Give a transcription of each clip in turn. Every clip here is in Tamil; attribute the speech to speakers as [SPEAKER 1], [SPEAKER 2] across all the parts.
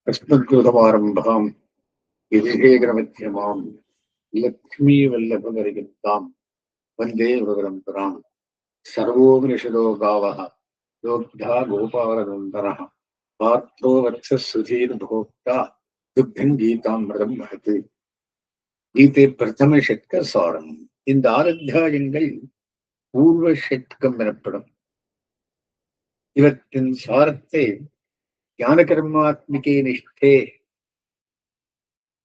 [SPEAKER 1] अस्मद्गुरुसमारम्भाम् विधिशेखरमध्यमाम् लक्ष्मीवल्लभपरिगताम् वन्दे गुरुपरम्पराम्। सर्वोपनिषदो गावः योग्धा गोपालनन्दनः पार्थो वत्सः सुधीर्भोक्ता दुग्धं गीतामिருதம் महत्. கீதை பிரதம ஷட்க சாரம். இந்த 6 அத்தியாயங்கள் பூர்வ ஷட்கம் எனப்படும். இவற்றின் சாரத்தை ஞான கர்மாத்மிகே நிஷ்டே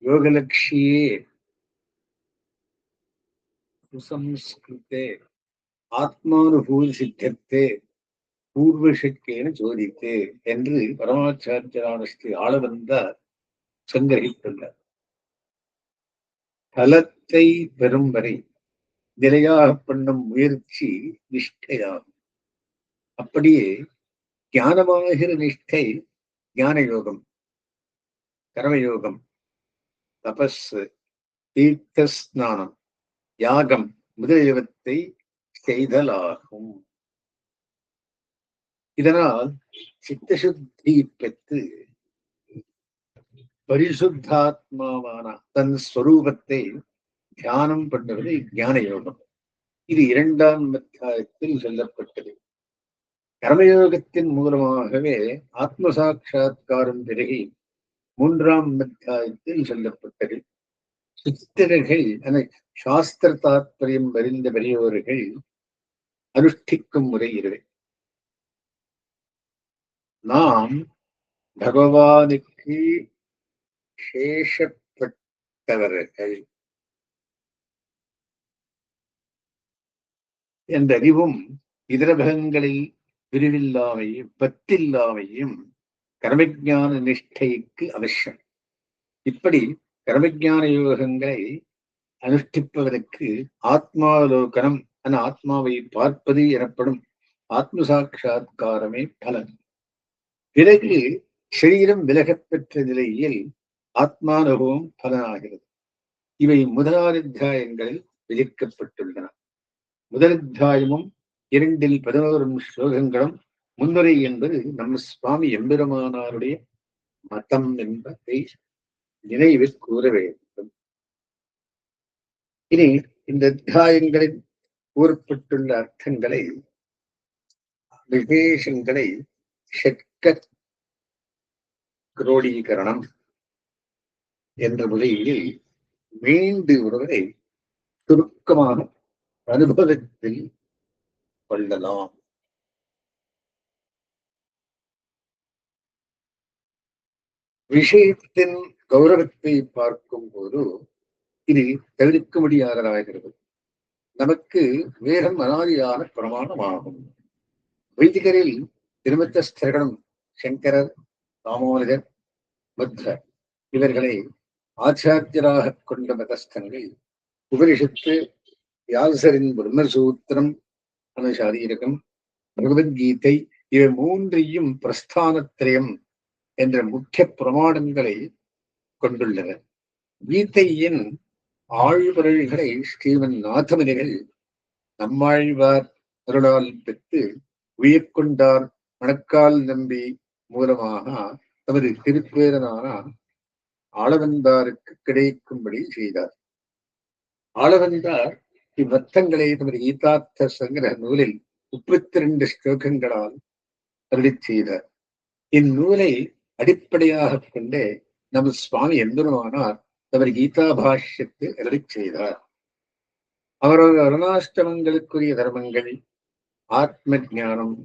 [SPEAKER 1] யோகலக்ஷியே சுசம்ஸ்கிருதே ஆத்மானுபூதி சித்தத்தே பூர்வஷட்கேன சோதித்தே என்று பரமாச்சாரியரான ஸ்ரீ ஆளவந்தார் சங்கிரகித்துள்ளார். பலத்தை பெறும் வரை நிலையாக பண்ணும் முயற்சி நிஷ்டையாகும். அப்படியே ஞானமாகிற நிஷ்டை ஞான யோகம், கர்மயோகம், தபஸ், தீர்த்த ஸ்நானம், யாகம் முதலியவற்றை செய்தலாகும். இதனால் சித்தசுத்தி பெற்று பரிசுத்தாத்மாவான தன் ஸ்வரூபத்தை தியானம் பண்ணுவது ஞான யோகம். இது 2ஆம் அத்தியாயத்தில் சொல்லப்பட்டது. கர்மயோகத்தின் மூலமாகவே ஆத்ம சாட்சா்காரம் பெருகி 3ஆம் அத்தியாயத்தில் சொல்லப்பட்டது. சித்தர்கள் சாஸ்திர தாத்பரியம் அறிந்த பெரியோர்கள் அனுஷ்டிக்கும் முறை இதுவே. நாம் பகவானுக்கு சேஷப்பட்டவர்கள் என்ற அறிவும் இதர பகங்களில் விரிவில்லாமையும் பற்றில்லாமையும் கர்மஜான நிஷ்டைக்கு அவசியம். இப்படி கர்மஜான யோகங்களை அனுஷ்டிப்பதற்கு ஆத்மாவலோகனம் என ஆத்மாவை பார்ப்பது எனப்படும் ஆத்ம சாட்சா்காரமே பலன். பிறகு சரீரம் விலகப் பெற்ற நிலையில் ஆத்மானுபவம் பலனாகிறது. இவை முதலாவது அத்தியாயங்களில் விதிக்கப்பட்டுள்ளன. முதல் அத்தியாயமும் 2இல் 11 ஸ்லோகங்களும் முன்னுரை என்பது நம்ம சுவாமி எம்பெருமானாருடைய மதம் என்பதை நினைவில் கூற வேண்டும். இனி இந்த அத்தியாயங்களில் கூறப்பட்டுள்ள அர்த்தங்களை, விசேஷங்களை ஷட்க குரோடீகரணம் என்ற முறையில் மீண்டு ஒருவரை சுருக்கமாக அனுபவத்தில் கொள்ளலாம். விஷயத்தின் கௌரவத்தை பார்க்கும் போது இது தவிர்க்க முடியாததாகிறது. நமக்கு வேதம் அனாதியான பிரமாணமாகும். வைதிகரில் திருமத்தஸ்தர்களும் சங்கரர், ராமானுஜர், புத்தர் இவர்களை ஆச்சாரியராக கொண்ட மதஸ்தங்கள் உபனிஷத்து, வியாசரின் பிரம்மசூத்திரம், அனுசாரீரகம், பகவத்கீதை இவை 3ஐயும் பிரஸ்தானத்திரயம் என்ற முக்கிய பிரமாணங்களை கொண்டுள்ளனர். கீதையின் ஆழ்வரல்களை ஸ்ரீமன் நாதமுனிகள் நம்மாழ்வார் அருளால் பெற்று உயிர்கொண்டார் மணக்கால் நம்பி மூலமாக தமது திருப்பேரனான ஆளவந்தாருக்கு கிடைக்கும்படி செய்தார். ஆளவந்தார் இவ்வர்த்தங்களை தமது கீதார்த்த சங்கிரக நூலில் 32 ஸ்லோகங்களால் அருளிச் செய்தார். இந்நூலை அடிப்படையாக கொண்டே நமது சுவாமி எம்பெருமானார் தமது கீதா பாஷ்யத்தை அருளிச் செய்தார். அவரது அருணாஷ்டமங்களுக்குரிய தர்மங்கள், ஆத்ம ஞானம்,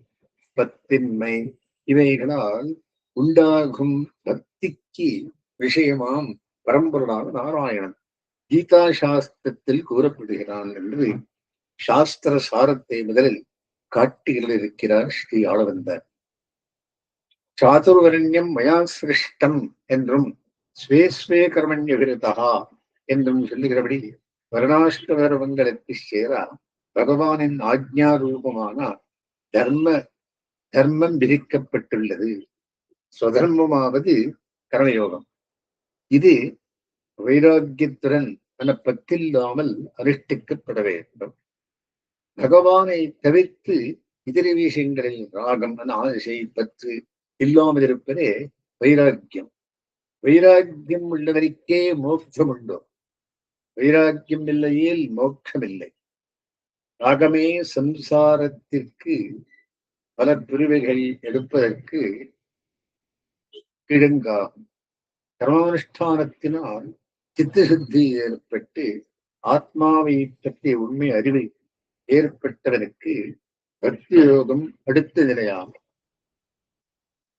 [SPEAKER 1] பத்தின்மை இவைகளால் உண்டாகும் பக்திக்கு விஷயமாம் பரம்பொருளான நாராயணன் கீதா சாஸ்திரத்தில் கூறப்படுகிறான் என்று சாஸ்திர சாரத்தை முதலில் காட்டியிருக்கிறார் ஸ்ரீ ஆளவந்தார். சாதுர்வரண்யம் மயா சிருஷ்டம் என்றும் ஸ்வே ஸ்வே கர்மண்யவிரதா என்றும் சொல்லுகிறபடி வர்ணாஷ்டவர்வங்களுக்கு சேர பகவானின் ஆக்ஞா ரூபமான தர்மம் விதிக்கப்பட்டுள்ளது. ஸ்வதர்மமாவது கர்மயோகம். இது வைராக்கியத்துடன் பற்றில்லாமல் அனுஷ்டிக்கப்பட வேண்டும். பகவானை தவிர்த்து இதர விஷயங்களில் ராகம், ஆசை, பற்று இல்லாமல் இருப்பதே வைராக்கியம். வைராக்கியம் உள்ளவருக்கே மோட்சம் உண்டோ? வைராக்கியம் இல்லையில் மோட்சம் இல்லை. ஆகமே சம்சாரத்திற்கு பல பிரிவுகள் எடுப்பதற்கு கிழங்காகும். கர்மானுஷ்டானத்தினால் சித்தசுத்தி ஏற்பட்டு ஆத்மாவை பற்றிய உண்மை அறிவை ஏற்பட்டவனுக்கு பக்தி யோகம் அடுத்த நிலையாகும்.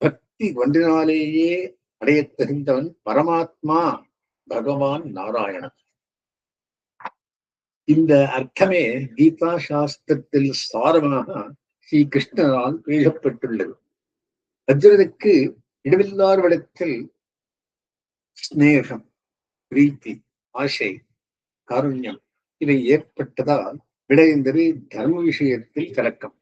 [SPEAKER 1] பக்தி ஒன்றினாலேயே அடையத் தகுந்தவன் பரமாத்மா பகவான் நாராயணன். இந்த அர்த்தமே கீதா சாஸ்திரத்தில் சாரமாக ஸ்ரீ கிருஷ்ணனால் பேசப்பட்டுள்ளது. அர்ஜுனனுக்கு இடமில்லாதவிடத்தில் ஸ்நேகம், பிரீத்தி, ஆசை, காருண்யம் இவை ஏற்பட்டதால் விளைந்தது தர்ம விஷயத்தில் கலக்கம்.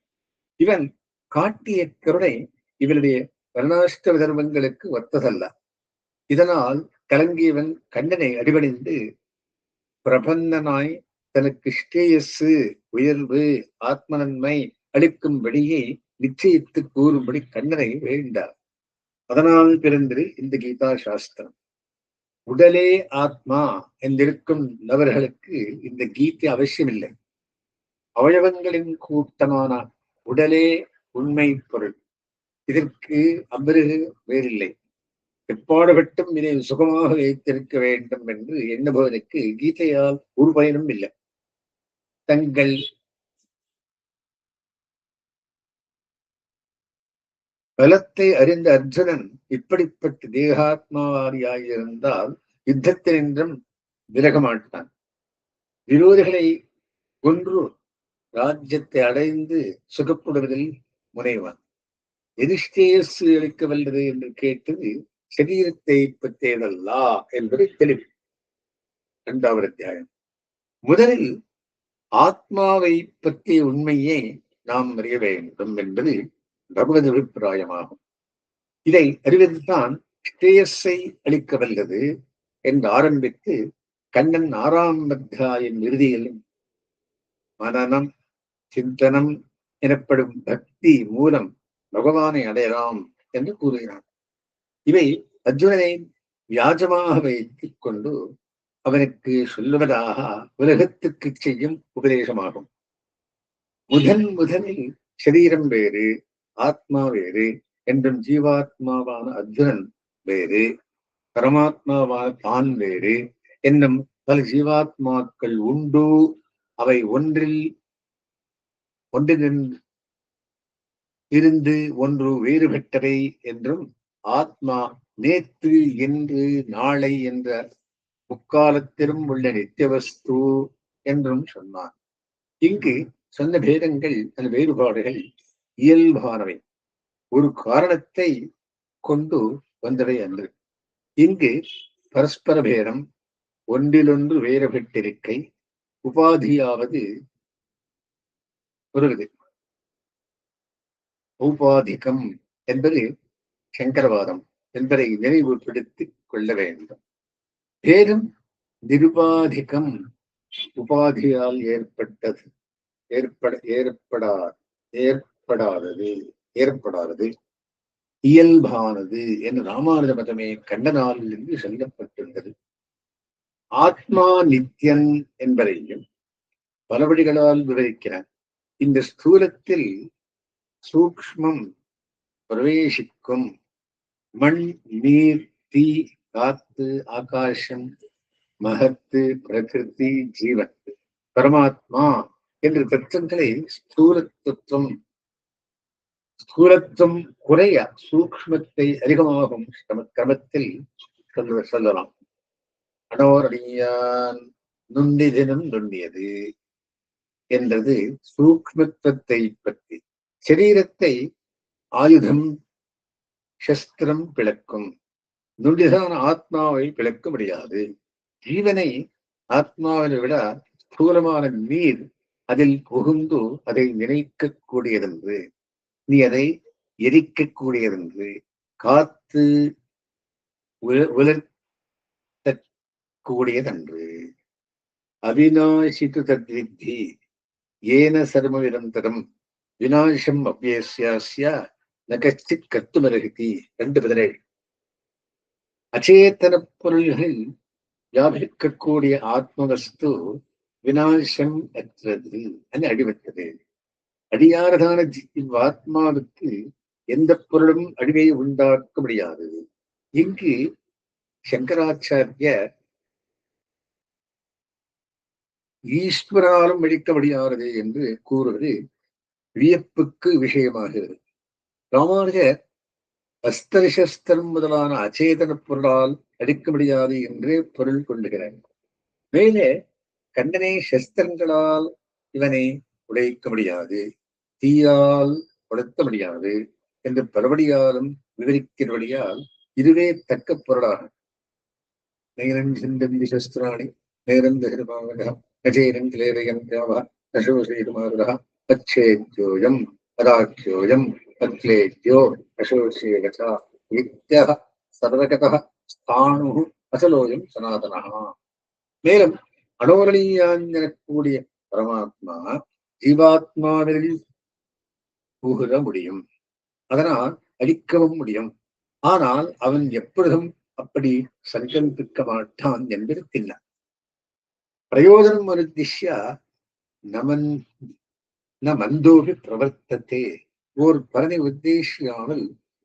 [SPEAKER 1] இவன் காட்டிய கருணை இவனுடைய வர்ணாஷ்டம தர்மங்களுக்கு ஒத்ததல்ல. இதனால் கலங்கியவன் கண்ணனை அடிபணிந்து பிரபந்தனாய் தனக்கு ஸ்ரேயசு, உயர்வு, ஆத்ம நன்மை அளிக்கும்படியே நிச்சயித்து கூறும்படி கண்ணனை வேண்டார். அதனால் பிறந்தது இந்த கீதா சாஸ்திரம். உடலே ஆத்மா என்றிருக்கும் நபர்களுக்கு இந்த கீதை அவசியமில்லை. அவயவங்களின் கூட்டமான உடலே உண்மை பொருள். இதற்கு அவ்வருகு வேறில்லை. எப்பாடுபட்டும் இதை சுகமாக வைத்திருக்க வேண்டும் என்று எண்ணுபவனுக்கு கீதையால் ஒரு பயனும் இல்லை. தங்கள் பலத்தை அறிந்த அர்ஜுனன் இப்படிப்பட்ட தேகாத்மாவாதியாயிருந்தால் யுத்தத்தினின்றும் விலக மாட்டான். விரோதிகளை கொன்று ராஜ்யத்தை அடைந்து சுகப்படுவதில் முனைவான். எதிர்ஷ்டேயசு அளிக்க வல்லது என்று கேட்டது சரீரத்தை பற்றியதல்லா என்பது தெளிவு. 2வது அத்தியாயம். முதலில் ஆத்மாவை பற்றிய உண்மையை நாம் அறிய வேண்டும் என்பது பகவத் அபிப்பிராயமாகும். இதை அறிவதுதான் ஸ்ரேயஸை அளிக்க வல்லது என்று ஆரம்பித்து கண்ணன் 6ஆம் அத்தியாயம் இறுதியிலும் மனனம், சிந்தனம் எனப்படும் பக்தி மூலம் பகவானை அடையலாம் என்று கூறுகிறான். இவை அர்ஜுனனை வியாஜமாக வைத்துக் கொண்டு அவனுக்கு சொல்லுவதாக உலகத்துக்கு செய்யும் உபதேசமாகும். முதலில் சரீரம் வேறு, ஆத்மா வேறு என்றும் ஜீவாத்மாவான அர்ஜுனன் வேறு, பரமாத்மாவான தான் வேறு என்னும் பல ஜீவாத்மாக்கள் உண்டு. அவை ஒன்றில் இருந்து ஒன்று வேறுபட்டவை என்றும் ஆத்மா நேற்று, இன்று, நாளை என்ற முக்காலத்திலும் உள்ள நித்தியவஸ்து என்றும் சொன்னான். இங்கு சொன்ன பேதங்கள், அந்த வேறுபாடுகள் இயல்பானவை, ஒரு காரணத்தை கொண்டு வந்தவை அன்று. இங்கு பரஸ்பர பேதம், ஒன்றிலொன்று வேறுபட்டிருக்கை, உபாதியாவது வருவது. ஔபாதிகம் என்பது சங்கரவாதம் என்பதை நினைவுபடுத்திக் கொள்ள வேண்டும். பேரும் நிருபாதிகம், உபாதியால் ஏற்படாதது இயல்பானது என்று ராமானுஜ மதமே கண்டனால் என்று சொல்லப்பட்டுள்ளது. ஆத்மா நித்தியன் என்பதையும் பல வழிகளால் விவரிக்கிறார். இந்த ஸ்தூலத்தில் சூக்ஷ்மம் பிரவேசிக்கும் மண், நீர், தீ, காத்து, ஆகாசம், மகத்து, பிரகிருதி, ஜீவன், பரமாத்மா என்ற தத்துவங்களை ஸ்தூலத்துவம் குறைய சூக்ஷ்மத்தை அதிகமாகும் கிரமத்தில் சொல்லலாம். அனோரணியான் நுண்ணிதினும் நுண்ணியது என்றது சூக்ஷ்மத்துவத்தை பற்றி. சரீரத்தை ஆயுதம், சஸ்திரம் பிளக்கும். நுண்ணிதான ஆத்மாவை பிளக்க முடியாது. ஜீவனை ஆத்மாவை விட ஸ்தூலமான நீர் அதில் புகுந்து அதை நினைக்கக்கூடியதென்று, நீ அதை எரிக்கக்கூடியதென்று, காத்து உலர்த்தக்கூடியதன்று. அவிநாசித்து தத்வித்தி ஏன சர்மவிதம் தரம் விநாசம் அவ்யஸ்ய ந கச்சித் கர்த்துமர்ஹதி. 2:17. அச்சேதன பொருள்களில் வியாபிக்கக்கூடிய ஆத்மவஸ்து விநாசம் அற்றது அது அடிபட்டது. அடியாரதான இவ்வாத்மாவுக்கு எந்த பொருளும் அழிவை உண்டாக்க முடியாது. இங்கு சங்கராச்சாரியர் ஈஸ்வராலும் அழிக்க முடியாது என்று கூறுவது வியப்புக்கு விஷயமாகிறது. ராமானுஜர் அஸ்தரிசஸ்திரம் முதலான அச்சேதன பொருளால் அழிக்க முடியாது என்று பொருள் கொள்ளுகிறார். மேலே கண்ணனை சஸ்திரங்களால் இவனை உடைக்க முடியாது, தீயால் உடைத்த முடியாது என்று பலபடியாலும் விவரிக்கிறபடியால் இதுவே தக்க பொருளாகும். நேரம் சிந்தந்தி சஸ்திராணி நேரம் தகிரமாவதா நஜேரம் கிளேரயம் யாவா நசோசேதுமாருதா பச்சேத்யோயம் பராக்கியோயம் பத்லேத்யோ நசோசேகதா நித்யः சர்வகதः ஸ்தாணு அசலோயம் சனாதனः. மேலும் அனோரணீயாஞ்சனக்கூடிய பரமாத்மா ஜீவாத்மாவில் புகுத முடியும், அதனால் அழிக்கவும் முடியும். ஆனால் அவன் எப்பொழுதும் அப்படி சங்கல்பிக்க மாட்டான் என்பது தின்ன பிரயோஜனம் அனுத்திஷ்ய நமன் ந மந்தோபி பிரவர்த்தத்தே. ஓர் பலனை உத்தேசியாமல்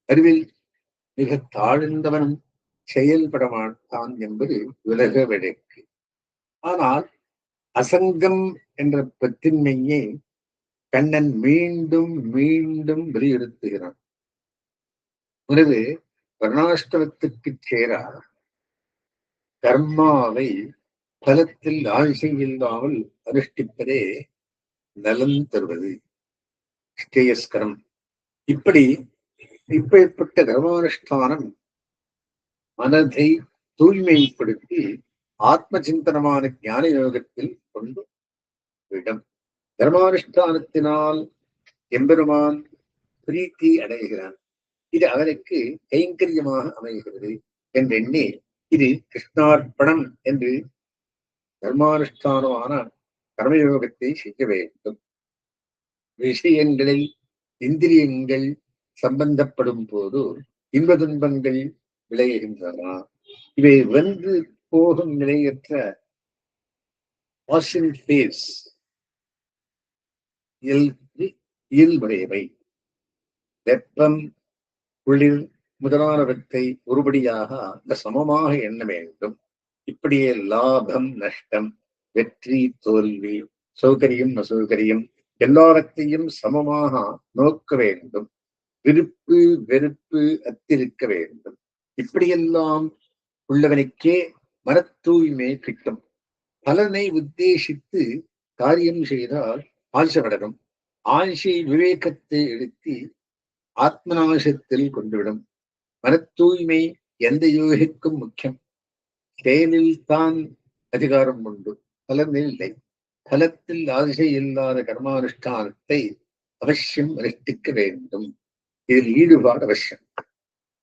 [SPEAKER 1] அறிவில் மிக தாழ்ந்தவனும் செயல்பட மாட்டான் என்பது உலக வழக்கு. ஆனால் அசங்கம் என்ற பத்தின்மையை கண்ணன் மீண்டும் மீண்டும் வலியுறுத்துகிறான். உனது வர்ணாஷ்டமத்துக்கு சேரா கர்மாவை பலத்தில் ஆசை இல்லாமல் அனுஷ்டிப்பதே நலன் தருவது, ஸ்ரேயஸ்கரம். இப்படிப்பட்ட கர்மானுஷ்டானம் மனதை தூய்மைப்படுத்தி ஆத்ம சிந்தனமான ஞான யோகத்தில் கொண்டு விடும். கர்மானுஷ்டானத்தினால் எம்பெருமான் பிரீத்தி அடைகிறான். இது அவனுக்கு கைங்கரியமாக அமைகிறது என்றெண்ணி இது கிருஷ்ணார்ப்பணம் என்று தர்மானுஷ்டானமான கர்மயோகத்தை செய்ய வேண்டும். விஷயங்களில் இந்திரியங்கள் சம்பந்தப்படும் போது இன்ப துன்பங்கள் விளைகின்றன. இவை வென்று போகும் நிலையற்ற இயல்புடையவை. வெப்பம் குளிர் முதலானவற்றை ஒருபடியாக சமமாக எண்ண வேண்டும். இப்படியே லாபம் நஷ்டம், வெற்றி தோல்வி, சௌகரியம் அசௌகரியம் எல்லாவற்றையும் சமமாக நோக்க வேண்டும். விருப்பு வெறுப்பு அத்திருக்க வேண்டும். இப்படியெல்லாம் உள்ளவனுக்கே மன தூய்மை கிட்டும். பலனை உத்தேசித்து காரியம் செய்தால் ஆசை வளரும். ஆசை விவேகத்தை எழுத்தி ஆத்மநாசத்தில் கொண்டுவிடும். மன தூய்மை எந்த யோகிக்கும் முக்கியம். செயலில் தான் அதிகாரம் உண்டு, பலனில் இல்லை. பலத்தில் ஆசை இல்லாத கர்மானுஷ்டானத்தை அவசியம் அனுஷ்டிக்க வேண்டும். இதில் ஈடுபாடு அவசியம்.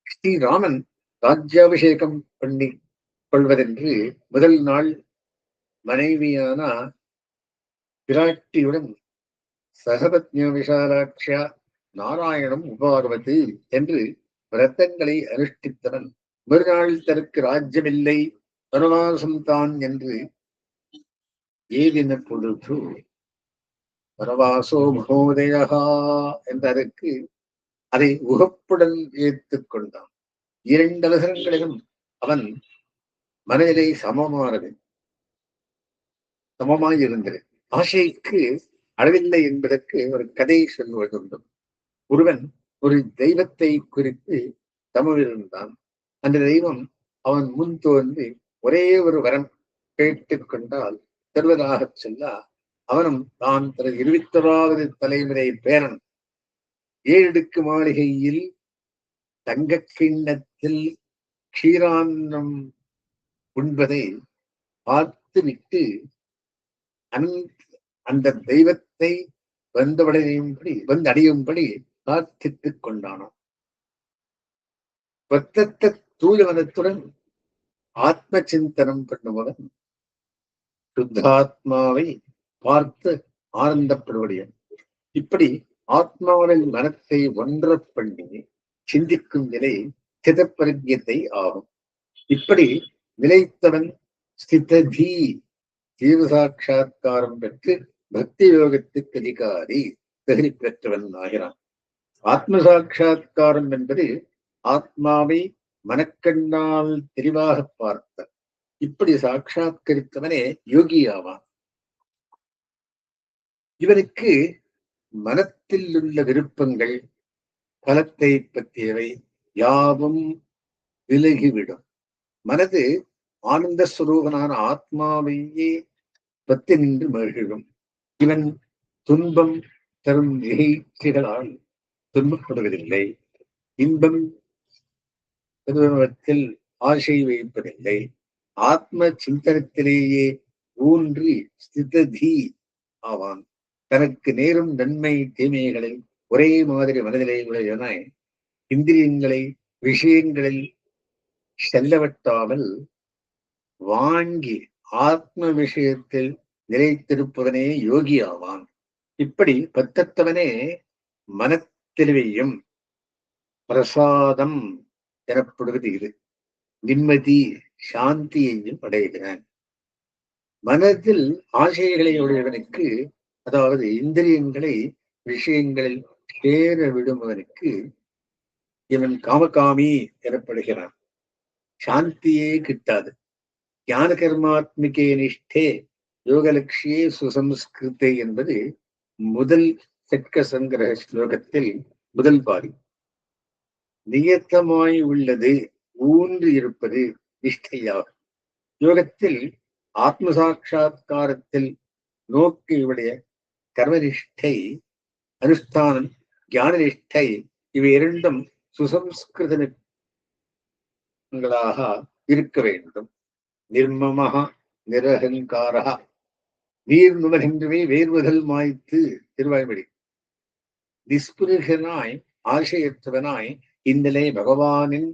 [SPEAKER 1] ஸ்ரீராமன் ராஜ்யாபிஷேகம் பண்ணி கொள்வதென்று முதல் நாள் மனைவியான பிராட்டியுடன் சகபத்னிய விஷாலாட்சியா நாராயணம் உபார்வது என்று விரதங்களை அனுஷ்டித்தவன் மறுநாள் தனக்கு ராஜ்யமில்லை, வனவாசம் தான் என்று ஏதின பொழுது வனவாசோ மகோதயா என்றதற்கு அதை உகப்புடன் ஏற்றுக் கொண்டான். 2 அவசரங்களிலும் அவன் மனநிலை சமமாயிருந்தது. ஆசைக்கு அளவில்லை என்பதற்கு ஒரு கதை சொல்வதுண்டு. ஒருவன் ஒரு தெய்வத்தை குறித்து தமவிருந்தான். அந்த தெய்வம் அவன் முன் தோன்றி ஒரே ஒரு வரம் கேட்டுக் கொண்டால் தருவதாக சொல்ல, அவனும் தான் தனது 21வது தலைமுறை பேரன் 7 அடுக்கு மாளிகையில் தங்க கிண்ணத்தில் க்ஷீரான்னம் உண்பதை பார்த்துவிட்டு அந்த தெய்வத்தை வந்தடையும்படி பிரார்த்தித்துக் கொண்டானாம். பத்தத்த தூயவனத்துடன் ஆத்ம சிந்தனம் பண்ணுபவன் சுத்தாத்மாவை பார்த்து ஆனந்தப்படுவடியும். இப்படி ஆத்மாவின் மனத்தை ஒன்ற பண்ணி சிந்திக்கும் நிலை சிதப்பரிஜத்தை ஆகும். இப்படி நிலைத்தவன் ஸ்திததி ஜீவசாட்சா்காரம் பெற்று பக்தி யோகத்துக்கு அதிகாரி தகுதி பெற்றவன் ஆகிறான். ஆத்ம சாட்சா்காரம் என்பது ஆத்மாவை மனக்கண்ணால் தெளிவாக பார்த்த இப்படி சாட்சாத்கரித்தவனே யோகி ஆவான். இவனுக்கு மனத்தில் உள்ள விருப்பங்கள் பலத்தை பற்றியவை யாவும் விலகிவிடும். மனது ஆனந்த ஸ்வரூபனான ஆத்மாவையே பற்றி நின்று மகிழும். இவன் துன்பம் தரும் நிகழ்ச்சிகளால் துன்பப்படுவதில்லை. இன்பம் பெருவத்தில் ஆசை வைப்பதில்லை. ஆத்ம சிந்தனத்திலேயே ஊன்றி ஸ்திததி ஆவான். தனக்கு நேரும் நன்மை தீமைகளை ஒரே மாதிரி மனதிலே உடையன இந்திரியங்களை விஷயங்களில் செல்லவட்டாமல் வாங்கி ஆத்ம விஷயத்தில் நிலைத்திருப்பவனே யோகி ஆவான். இப்படி பத்தத்தவனே மனத்தெளிவையும் பிரசாதம் எனப்படுவது இது. நிம்மதி சாந்தியையும் அடைகிறான். மனதில் ஆசைகளை உடையவனுக்கு, அதாவது இந்திரியங்களை விஷயங்களில் சேர விடுபவனுக்கு இவன் காமகாமி எனப்படுகிறான். சாந்தியே கிட்டாது. ஞான கர்மாத்மிகே நிஷ்டே யோகலட்சியே சுசம்ஸ்கிருத்தை என்பது முதல் செட்க சங்கிரக ஸ்லோகத்தில் முதல் பாதி. நியத்தமாய் உள்ளது ஊன்று இருப்பது நிஷ்டையாகும். யோகத்தில் ஆத்ம சாட்சா்காரத்தில் நோக்கியுடைய கர்மனிஷ்டை, அனுஷ்டானம், ஞான நிஷ்டை இவை இரண்டும் சுசம்ஸ்கிருதங்களாக இருக்க வேண்டும். நிர்மமஹா நிரகங்காரா நீர் நுமர்கின்றவே வேர்வுதல் மாய்த்து திருவாய்மொழி. நிஸ்புருஷனாய் ஆசையற்றவனாய் இந்நிலை பகவானின்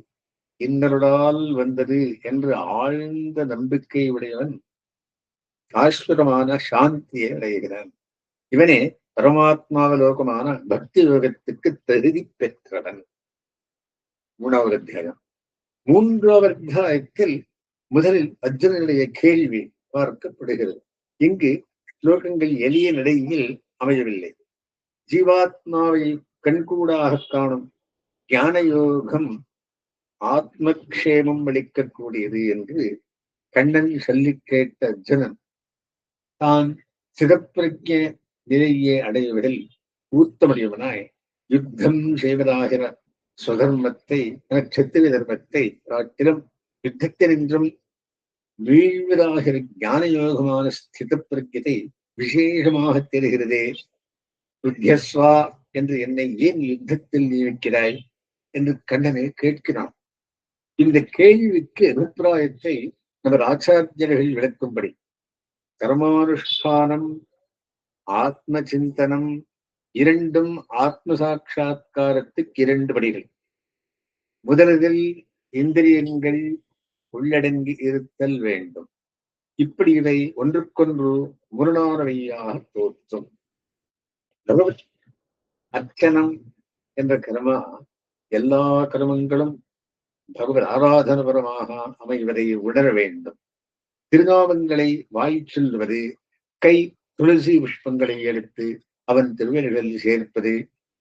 [SPEAKER 1] இன்னருடால் வந்தது என்று ஆழ்ந்த நம்பிக்கை உடையவன் சாஸ்வதமான சாந்தியை அடைகிறான். இவனே பரமாத்மாவலோகமான பக்தி யோகத்துக்கு தகுதி பெற்றவன். மூணாவது அத்தியாயம். மூன்றாவது அத்தியாயத்தில் முதலில் அர்ஜுனனுடைய கேள்வி பார்க்கப்படுகிறது. இங்கு ஸ்லோகங்கள் எளிய நடையில் அமையவில்லை. ஜீவாத்மாவை கண்கூடாக காணும் ஞான யோகம் ஆத்மக்ஷேமம் அளிக்கக்கூடியது என்று கண்ணன் சொல்லி கேட்ட அர்ஜுனன் தான் சிதப்பிரஜ நிலையை அடைவதில் ஊத்தமடையவனாய் யுத்தம் செய்வதாகிற சுதர்மத்தை, சத்திரிய தர்மத்தை காட்டிலும் யுத்தத்தினின்றும் வீழ்வதாகிற ஞான யோகமான ஸ்தித பிரஜத்தை விசேஷமாக தெரிகிறதே. யுத்தியஸ்வா என்று என்னை ஏன் யுத்தத்தில் நியமிக்கிறாய் என்று கண்ணனை கேட்கிறான். இந்த கேள்விக்கு அபிப்பிராயத்தை நமது ஆச்சாரியர்கள் விளக்கும்படி கர்மானுஷ்டானம் ஆத்ம சிந்தனம் இரண்டும் ஆத்ம சாட்சா்காரத்துக்கு இரண்டு படிகள். முதலில் இந்திரியங்கள் உள்ளடங்கி இருத்தல் வேண்டும். இப்படி இவை ஒன்றுக்கொன்று முரணானவையாக தோற்றும். பகவத் அர்ச்சனம் என்ற கர்மா எல்லா கர்மங்களும் பகவத் ஆராதனபரமாக அமைவதை உணர வேண்டும். திருநாமங்களை வாய் சொல்வது, கை துளசி புஷ்பங்களை எடுத்து அவன் திருவடிகளில் சேர்ப்பது,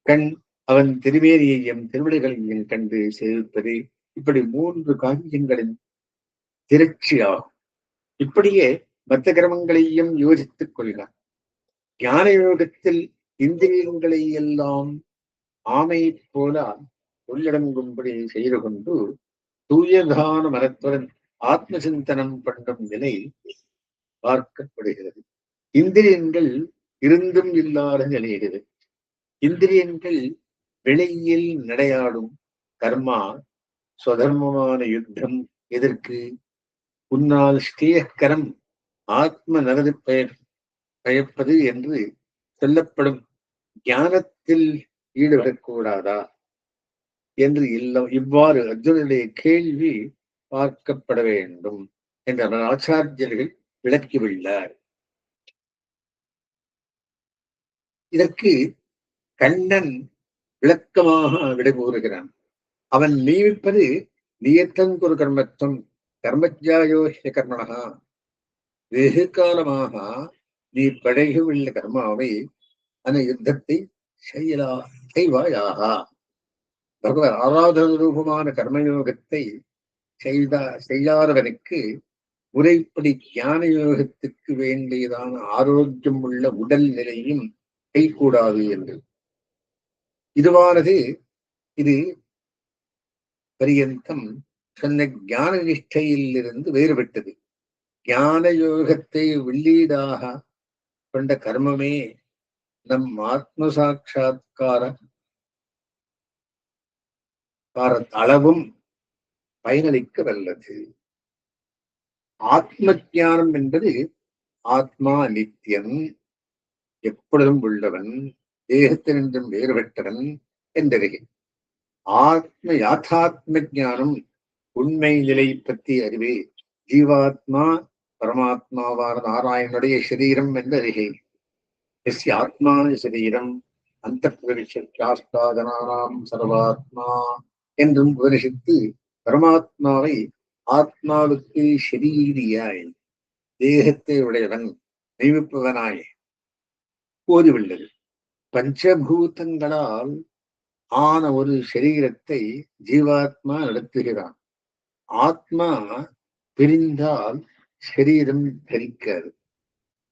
[SPEAKER 1] கண் அவன் திருமேனியையும் திருவடிகளையும் கண்டு சேர்ப்பது, இப்படி மூன்று காரியங்களின் திரட்சியாகும். இப்படியே மற்ற கிரமங்களையும் யோசித்துக் கொள்கிறார். ஞான யோகத்தில் இந்திரியங்களை எல்லாம் ஆமை போல உள்ளடங்கும்படி செய்து கொண்டு தூயதான மனத்துடன் ஆத்ம சிந்தனம் பண்ணும் நிலை பார்க்கப்படுகிறது. இந்திரியங்கள் இருந்தும் இல்லாத நிலையிடுது. இந்திரியங்கள் வெளியில் நடையாடும் கர்மா சுதர்மமான யுத்தம் எதற்கு? உன்னால் ஸ்ரீயக்கரம் ஆத்ம நரது பயப்பது என்று சொல்லப்படும் ஞானத்தில் ஈடுபடக்கூடாதா என்று இவ்வாறு அர்ஜுனனுடைய கேள்வி பார்க்கப்பட வேண்டும் என்று ஆச்சாரியர்கள் விளக்கியுள்ளார். இதற்கு கண்ணன் விளக்கமாக விடை கூறுகிறான். அவன் நியமிப்பது நியத்தங்கொரு கர்மத்துவம் கர்மஜாயோஹ்ய கர்மணா, வெகு காலமாக நீ பழகியுள்ள கர்மாவை, அந்த யுத்தத்தை செய்வாயாக. பகவத் ஆராதன ரூபமான கர்மயோகத்தை செய்யாதவனுக்கு முறைப்படி ஞான யோகத்துக்கு வேண்டியதான ஆரோக்கியம் உள்ள உடல் நிலையும் கைகூடாது என்று. இதுவானது இது பரியந்தம் சொன்ன ஞான நிஷ்டையிலிருந்து வேறுபட்டது. ஞான யோகத்தை உள்ளீடாக கொண்ட கர்மமே நம் ஆத்ம சாட்சா்கார அளவும் பயனளிக்க வல்லது. ஆத்ம ஞானம் என்பது ஆத்மா நித்தியம், எப்பொழுதும் உள்ளவன், தேகத்தினின்றும் வேறுபட்டவன் என்றறிகை. ஆத்ம யாத்தாத்ம ஞானம் உண்மை நிலை பற்றி அறிவே ஜீவாத்மா பரமாத்மாவான நாராயணனுடைய சரீரம் என்று அறிகை. எஸ் ஆத்மான சரீரம் அந்த பிரவிஷாஸ்தாதனாம் சர்வாத்மா என்றும் உபனிஷத்து பரமாத்மாவை ஆத்மாவுக்கு ஷரீரியாய், தேகத்தை உடையவன், நியமிப்பவனாய் கூறியுள்ளது. பஞ்சபூதங்களால் ஆன ஒரு சரீரத்தை ஜீவாத்மா நடத்துகிறான். ஆத்மா பிரிந்தால் சரீரம் தரிக்காது,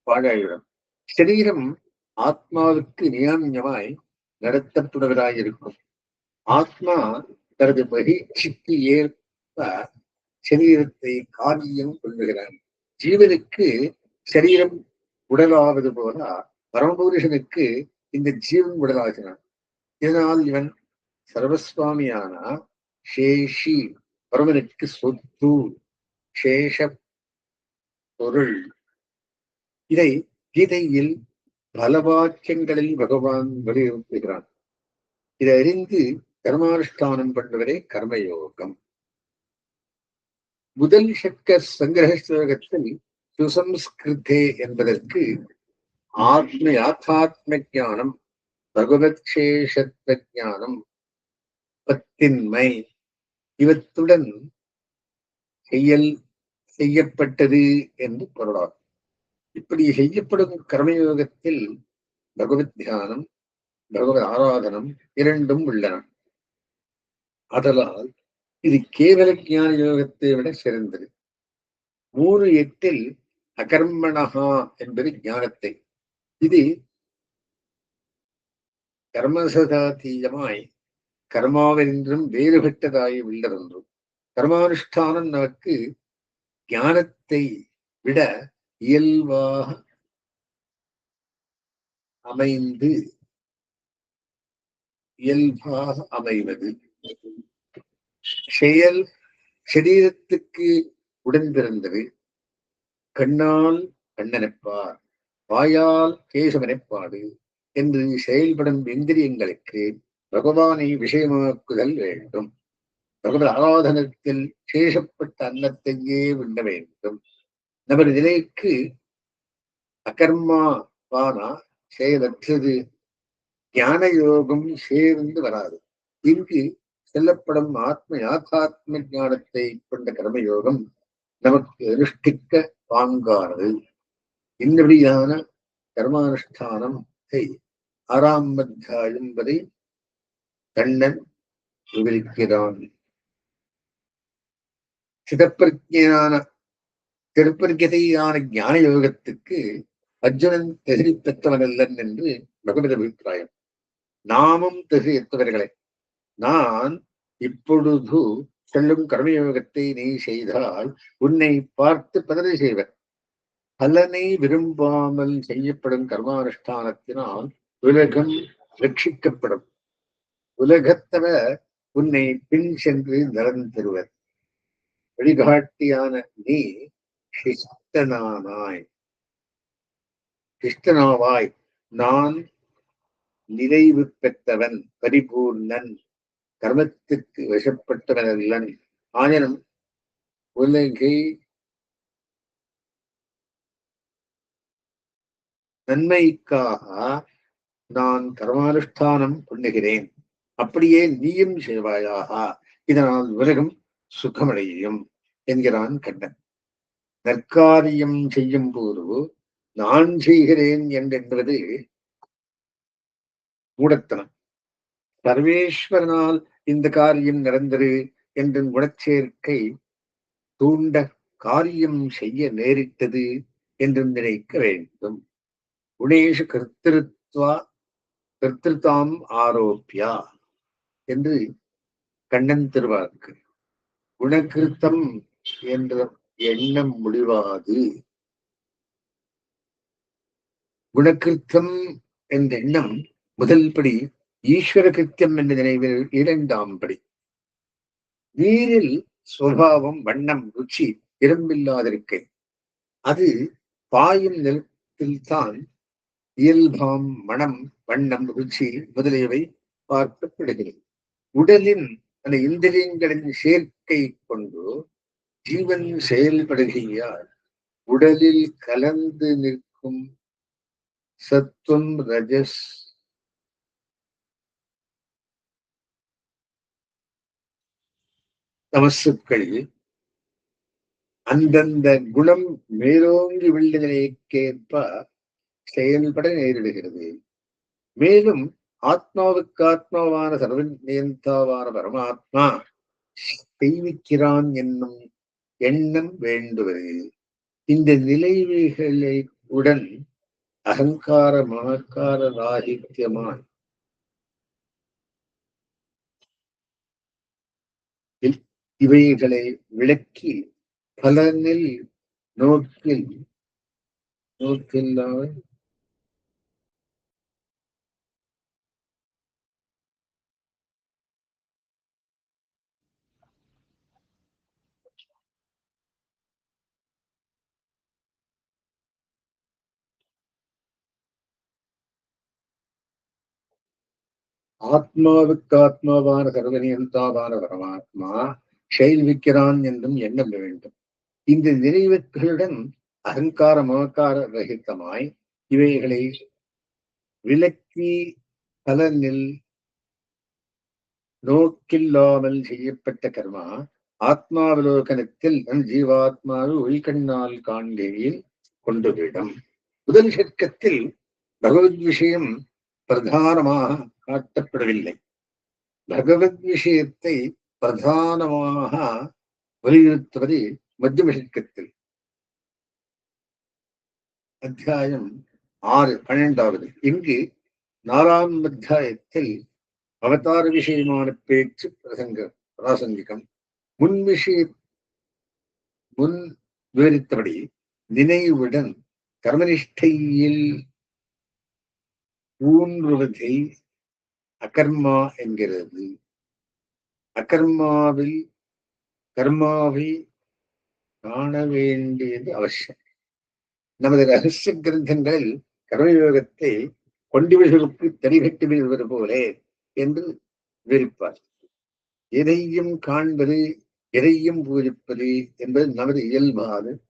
[SPEAKER 1] பாழாயிடும். சரீரம் ஆத்மாவுக்கு நியாமியமாய் நடத்தப்படுவதாயிருக்கும். ஆத்மா தனது மகிழ்ச்சிக்கு ஏற்ப சரீரத்தை காரியம் கொள்ளுகிறான். ஜீவனுக்கு சரீரம் உடலாவது போல பரமபுருஷனுக்கு இந்த ஜீவன் உடலாகிறான். இதனால் இவன் சர்வஸ்வாமியான சேஷி, பரமனுக்கு சொத்து, சேஷ பொருள். இதை கீதையில் பல வாக்கியங்களில் பகவான் வலியுறுத்துகிறான். இதை அறிந்து கர்மானுஷ்டானம் பண்ணுவதே கர்மயோகம். முதல் சக்க சங்கிரக ஸ்லோகத்தில் சுசம்ஸ்கிருதே என்பதற்கு ஆத்ம யாத்தாத்ம ஞானம், பகவத் சேஷத்வ ஞானம், பத்தின்மை இவற்றுடன் செய்யப்பட்டது என்று பொருளாகும். இப்படி செய்யப்படும் கர்மயோகத்தில் பகவத் தியானம், பகவத் ஆராதனம் இரண்டும் உள்ளன. அதனால் இது கேவல ஞான யோகத்தை விட சிறந்தது. 3:8 அகர்மணஹா என்பது ஞானத்தை. இது கர்மசதாதீயமாய் கர்மாவென்றும் வேறுபட்டதாய் உள்ளதொன்று. கர்மானுஷ்டானம் நமக்கு ஞானத்தை விட இயல்பாக அமைவது. செயல் சரீரத்துக்கு உடன் பிறந்தது. கண்ணால் கண்ணனைப்பார், வாயால் கேசவனைப்பாடு என்று செயல்படும் இந்திரியங்களுக்கு பகவானை விஷயமாக்குதல் வேண்டும். பகவத் ஆராதனத்தில் சேஷப்பட்ட அன்னத்தையே உண்ண வேண்டும். நமது நிலைக்கு அகர்மாவானா செயலற்றது ஞான யோகம் சேர்ந்து வராது. இங்கு செல்லப்படும் ஆத்ம யாத்தாத்ம ஞானத்தை கொண்ட கர்மயோகம் நமக்கு அனுஷ்டிக்க பாங்கானது. இன்னபடியான கர்மானுஷ்டானத்தை 6ஆம் அத்தியாயம் வரை கண்ணன் விவரிக்கிறான். சிதப்பிரஜதையான ஞான யோகத்துக்கு அர்ஜுனன் தகுதி பெற்றவனல்லன் என்று பகவத் அபிப்பிராயம். நாமும் தகுதியற்றவர்களே. நான் இப்பொழுது சொல்லும் கர்மயோகத்தை நீ செய்தால் உன்னை பார்த்து பலரை செய்வர். பலனை விரும்பாமல் செய்யப்படும் கர்மானுஷ்டானத்தினால் உலகம் ரட்சிக்கப்படும். உலகத்தவர் உன்னை பின் சென்று நலன் தருவர். வழிகாட்டியான நீ சிஷ்டனாவாய். நான் நிறைவு பெற்றவன், பரிபூர்ணன், கர்மத்திற்கு வசப்பட்டவன் அல்லன். ஆயினும் உலகை நன்மைக்காக நான் கர்மானுஷ்டானம் பண்ணுகிறேன். அப்படியே நீயும் செய்வாயாக. இதனால் உலகம் சுகமடையும். என்கிறான் கண்ணன். நற்காரியம் செய்யும் போது நான் செய்கிறேன் என்பது மூடத்தனம். சர்வேஸ்வரனால் இந்த காரியம் நடந்தது என்ற குணச்சேர்க்கை தூண்ட காரியம் செய்ய நேரிட்டது என்று நினைக்க வேண்டும். குணேஷு கர்த்திருத்தாம் ஆரோப்பியா என்று கண்ணன் திருவாக்கு. குணகிருத்தம் என்ற எண்ணம் முடிவாது. குணகிருத்தம் என்ற எண்ணம் முதல் படி, ஈஸ்வர கிருத்தியம் என்ற நினைவில் இரண்டாம் படி. நீரில் சுவாவம், வண்ணம், ருச்சி இரம்பில்லாதிருக்கை. அது பாயும் நிலத்தில்தான் இயல்பாம் மனம், வண்ணம், ருச்சி முதலியவை பார்க்கப்படுகிறது. உடலின் அந்த இந்திரியங்களின் சேர்க்கை கொண்டு ஜீவன் செயல்படுகையால் உடலில் கலந்து நிற்கும் சத்துவம், ரஜஸ், தமசுக்கள் அந்தந்த குணம் மேலோங்கி உள்ள நிலைக்கேற்ப செயல்பட நேரிடுகிறது. மேலும் ஆத்மாவுக்கு ஆத்மாவான சர்வ நியந்தாவான பரமாத்மா செய்விக்கிறான் என்னும் எண்ணம் வேண்டுவது. இந்த நிலைவுகளை உடன் அகங்கார மகாக்கார ராகித்யமாய் இவைகளை விளக்கி பலனில் நோக்கில்லாமல் ஆத்மாவுக்கு ஆத்மாவான சர்வனியந்தாவான பரமாத்மா செயல்விக்கிறான் என்றும் எண்ணம் வேண்டும். இந்த நிறைவுகளுடன் அகங்கார மகாக்கார ரகிதமாய் இவைகளை விலக்கி பலனில் நோக்கில்லாமல் செய்யப்பட்ட கர்மா ஆத்மாவலோகனத்தில் நம் ஜீவாத்மாவை உள்கண்ணால் காண்கையில் கொண்டுவிடும். முதல் சர்க்கத்தில் பகவத் விஷயம் பிரதானமாக காட்டப்படவில்லை. பகவத் விஷயத்தை பிரதானமாக வலியுறுத்துவது மத்தியம சர்க்கத்தில். அத்தியாயம் 6 12வது. இங்கு 4ஆம் அத்தியாயத்தில் அவதார விஷயமான பேச்சு பிராசங்கிகம். முன் விவரித்தபடி நினைவுடன் கர்மனிஷ்டையில் ஊன்றுவதை அகர்மா என்கிறது. அகர்மாவில் கர்மாவை காண வேண்டியது அவசியம். நமது ரகசிய கிரந்தங்களில் கர்மயோகத்தை கொண்டிவர்களுக்கு தடிகட்டி விடுவது போலே என்று விவரிப்பார். எதையும் காண்பது, எதையும் பூஜிப்பது என்பது நமது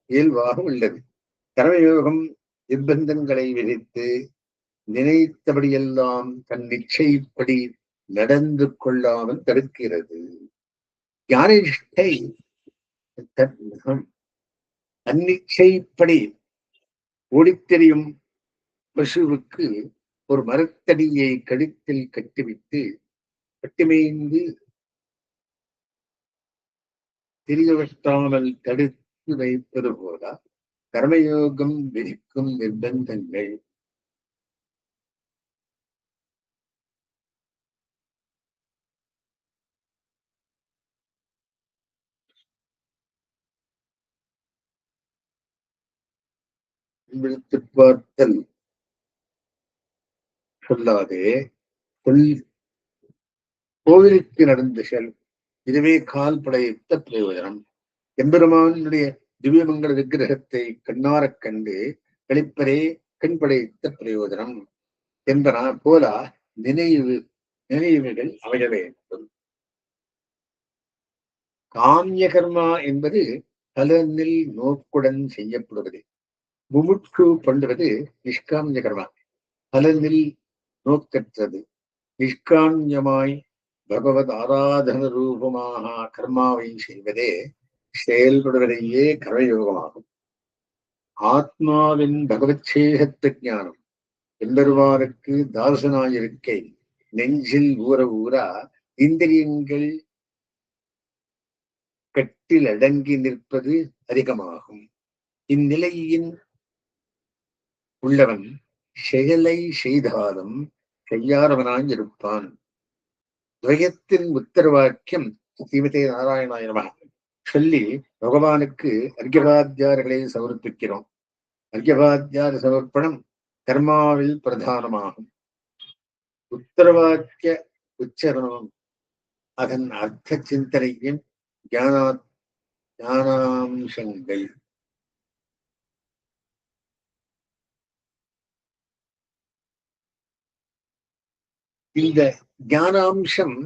[SPEAKER 1] இயல்பாக உள்ளது. கர்மயோகம் நிர்பந்தங்களை விதித்து நினைத்தபடியெல்லாம் தன் நிச்சயப்படி நடந்து கொள்ளாமல் தடுக்கிறது. ஞானிஷ்டை அந்நிச்சைப்படி ஓடித்தெரியும் பசுவுக்கு ஒரு மரத்தடியை கழுத்தில் கட்டிவிட்டு கட்டிமைந்து தெரியவற்றாமல் தடுத்து வைப்பது போல கர்மயோகம் விதிக்கும் நிர்பந்தங்கள் விழித்து பார்த்தல் சொல்லாதே கோவிலுக்கு நடந்த செல். இதுவே கால் படைத்த பிரயோஜனம். எம்பெருமானுடைய திவ்யமங்கல விக்கிரகத்தை கண்ணாரக் கண்டு கழிப்பதே கண் படைத்த பிரயோஜனம் என்பன போல நினைவுகள் அமைய வேண்டும். காமிய கர்மா என்பது பலனில் நோக்குடன் செய்யப்படுவது. முமுட்சு பண்ணுவது நிஷ்காமிய கர்மா, பலனில் நோக்கற்றது. நிஷ்காமியமாய் பகவத் ஆராதன ரூபமாக கர்மாவை செய்வதே செயல்படுவதையே கர்மயோகமாகும். ஆத்மாவின் பகவத்சேகத்த ஞானம் எம்பெருமானுக்கு தாசனாயிருக்கை நெஞ்சில் ஊற ஊரா இந்திரியங்கள் கட்டில் அடங்கி நிற்பது அதிகமாகும். இந்நிலையின் உள்ளவன் செயலை செய்தாலும் செய்யாதவனாய் இருப்பான். துவயத்தின் உத்தரவாக்கியம் ஸ்ரீமதே நாராயணாய நமः சொல்லி பகவானுக்கு அர்க்யபாத்தியார்களை சமர்ப்பிக்கிறோம். அர்க்யபாத்தியார் சமர்ப்பணம் கர்மாவில் பிரதானமாகும். உத்தரவாக்கிய உச்சரணம் அதன் அர்த்த சிந்தனையின் ஞானாம்சங்கள். இந்த ஞானாம்சம்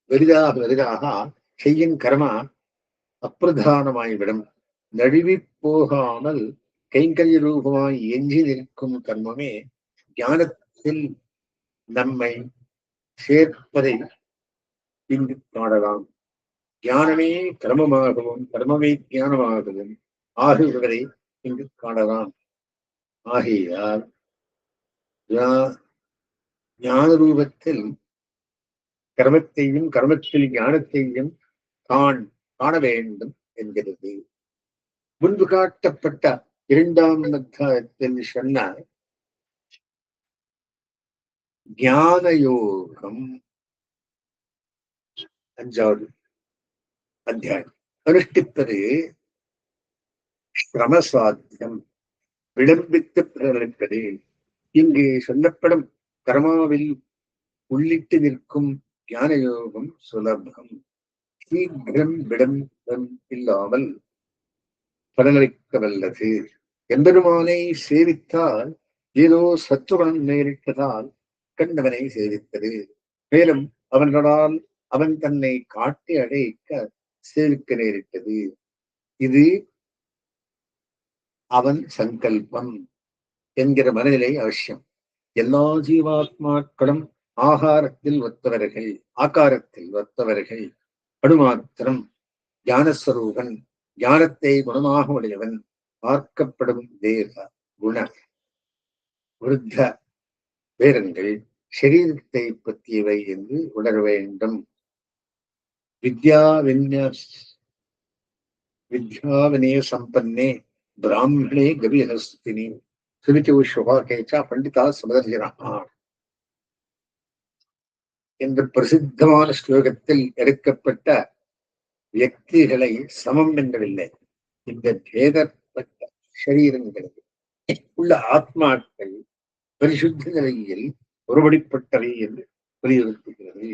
[SPEAKER 1] வலிதாக செய்யும் கர்மா அப்பிரதானமாய்விடும். நழுவி போகாமல் கைங்கரிய ரூபமாய் எஞ்சி நிற்கும் கர்மமே ஞானத்தில் நம்மை சேர்ப்பதை இங்கு காணலாம். ஞானமே கர்மமாகவும் கர்மமே ஞானமாகவும் ஆகுவதை இங்கு காணலாம். ஆகையால் ஞான ரூபத்தில் கர்மத்தையும் கர்மத்தில் ஞானத்தையும் காண வேண்டும் என்கிறது. முன்பு காட்டப்பட்ட 2ஆம் அத்தியாயத்தில் சொன்ன ஞான யோகம் 5வது அத்தியாயம் அனுஷ்டிப்பது சிரமசாத்தியம், விளம்பித்து பிரகலிப்பது. இங்கு சொல்லப்படும் கர்மாவில் உள்ளிட்டு நிற்கும் ஞான யோகம் சுலபம், சீக்கிரம் விளம்பம் இல்லாமல் பலனளிக்க வல்லது. எம்பெருமானை சேவித்தால் ஏதோ சத்துவம் நேரிட்டதால் கண்டவனை சேவித்தது. மேலும் அவர்களால் அவன் தன்னை காட்டி அடைக்க சேவிக்க நேரிட்டது. இது அவன் சங்கல்பம் என்கிற மனநிலை அவசியம். எல்லா ஜீவாத்மாக்களும் ஆகாரத்தில் ஒத்தவர்கள் அணுமாத்திரம் ஞானஸ்வரூபன், ஞானத்தை குணமாக உடையவன், பார்க்கப்படும் தேக குண விருத்த வேதங்கள் சரீரத்தை பற்றியவை என்று உணர வேண்டும். வித்யாவினய சம்பன்னே பிராமணே கவிஹஸ்தினி சுமிச்சோ சுபாகேச்சா பண்டிதா சமதர்ஜனா என்ற பிரசித்தமான ஸ்லோகத்தில் எடுக்கப்பட்ட வியக்திகளை சமம் என்றவில்லை. இந்த பேதப்பட்ட சரீரங்களில் உள்ள ஆத்மாக்கள் பரிசுத்த நிலையில் ஒருபடிப்பட்டவை என்று வலியுறுத்துகிறது.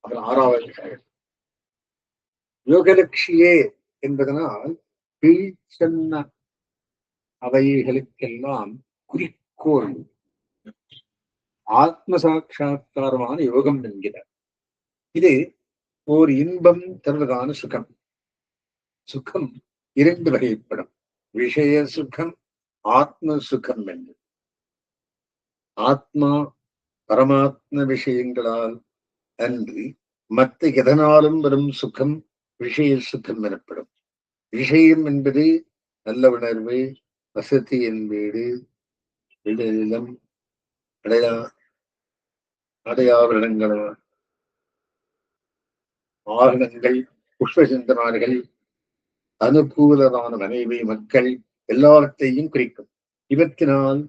[SPEAKER 1] அவர் 6வது யோகலட்சியே என்பதனால் சொன்ன அவைகளுக்கெல்லாம் குறிக்கோள் ஆத்ம சாட்சா்காரமான யோகம் என்கிறார். இது ஓர் இன்பம் தருவதான சுகம். சுகம் 2 வகைப்படும், விஷய சுகம், ஆத்ம சுகம் என்று. ஆத்மா பரமாத்ம விஷயங்களால் அன்றி மற்ற எதனாலும் வரும் சுகம் விஷய சுகம் எனப்படும். விஷயம் என்பது நல்ல உணர்வு, வசதியின் வீடு, நிலம், அடையாளங்கள், ஆரணங்கள், புஷ்பசிந்தனார்கள், அனுகூலமான மனைவி, மக்கள் எல்லாவற்றையும் குறிக்கும். இவற்றினால்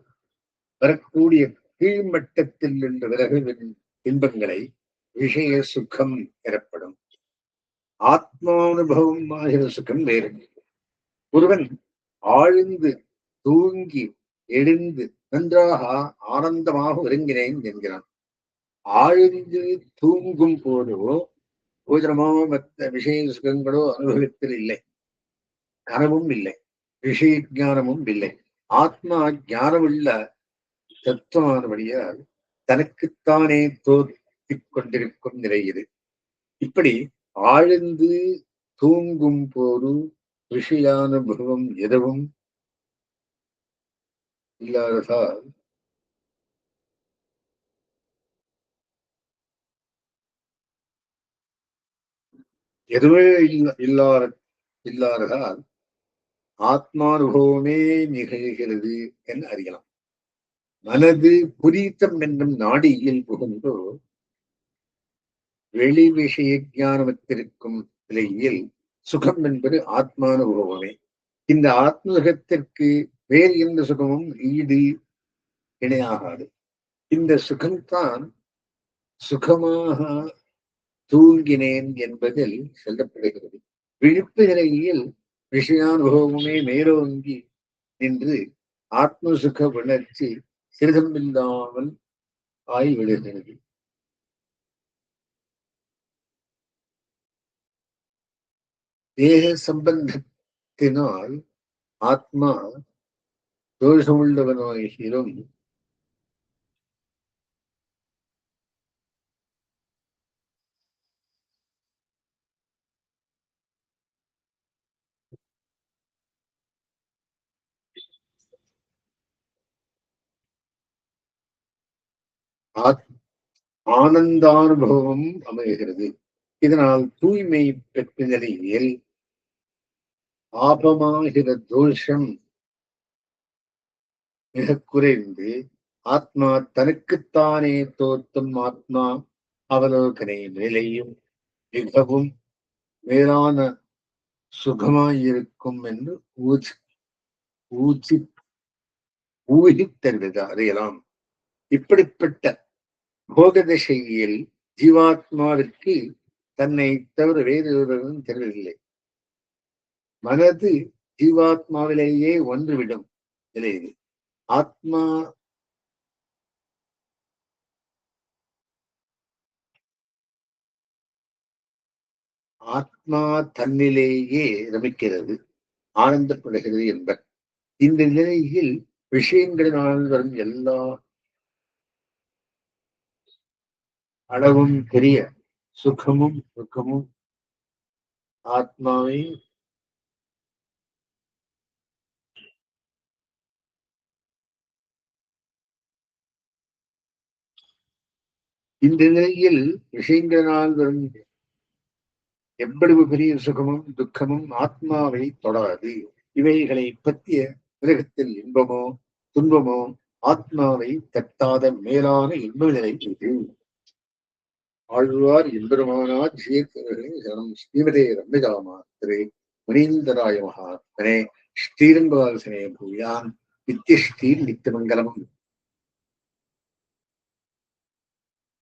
[SPEAKER 1] வரக்கூடிய கீழ்மட்டத்தில் நின்று விலகுவின் இன்பங்களை விஷய சுகம் எனப்படும். ஆத்மானுபவம் ஆகிற சுகம் வேறு. ஒருவன் ஆழ்ந்து தூங்கி எழுந்து நன்றாக ஆனந்தமாக ஒருங்கினேன் என்கிறான். ஆழ்ந்து தூங்கும் போதோ பூஜனமோ மற்ற விஷய சுகங்களோ அனுபவத்தில் இல்லை, கனவும் இல்லை, விஷய ஞானமும் இல்லை. ஆத்மா ஞானமுள்ள தத்துவமானபடியால் தனக்குத்தானே தோற்றிக் கொண்டிருக்கும் நிலை இது. இப்படி ஆழ்ந்து தூங்கும் போது விஷயானுபவம் எதுவும் இல்லாததால் எதுவே இல்லாத இல்லாததால் ஆத்மானுபவமே நிகழ்கிறது என்று அறியலாம். மனது புரீத்தம் என்னும் நாடியில் புகுந்தோ வெளி விஷய ஞானத்திற்கும் நிலையில் சுகம் என்பது ஆத்மானுபவமே. இந்த ஆத்மசுகத்திற்கு வேறு எந்த சுகமும் ஈடு இணையாகாது. இந்த சுகம்தான் சுகமாக தூங்கினேன் என்பதில் சொல்லப்படுகிறது. விழிப்பு நிலையில் விஷயானுபவமே மேலோங்கி நின்று ஆத்மசுக உணர்ச்சி சிறிதமில்லாமல் ஆய்விடுகிறது. தேக சம்பந்தத்தினால் ஆத்மா தோஷமுள்ளவனாகிலும் ஆனந்தானுபவம் அமைகிறது. இதனால் தூய்மை பெற்ற நிலையில் ஆபமாகிற தோஷம் மிக குறைந்து ஆத்மா தனக்குத்தானே தோற்றும் ஆத்மா அவலோகனை நிலையும் மிகவும் மேலான சுகமாயிருக்கும் என்று ஊகித்தருவது அறியலாம். இப்படிப்பட்ட போக திசையில் ஜீவாத்மாவிற்கு தன்னை தவிர வேறொருவரும் தெரியவில்லை. மனது ஜீவாத்மாவிலேயே ஒன்றுவிடும் நிலை இது. ஆத்மா ஆத்மா தன்னிலேயே ரமிக்கிறது, ஆனந்தப்படுகிறது என்பர். இந்த நிலையில் விஷயங்களினால் வரும் எல்லா அளவும் பெரிய சுகமும் துக்கமும் ஆத்மாவை இந்த நிலையில் விஷயங்களினால் வரும் எவ்வளவு பெரிய சுகமும் துக்கமும் ஆத்மாவை தொடாது. இவைகளை பற்றிய உலகத்தில் இன்பமோ துன்பமோ ஆத்மாவை தட்டாத மேலான இன்ப நிலை இது. ஆழ்வார் எம்பெருமானார் சரணம். ஸ்ரீமதே ரம்யஜாமா திரு முனீந்தராய மகாத்மனே ஸ்ரீரங்கவாசனே பூயான் நித்திய ஸ்ரீ நித்தியமங்கலம்.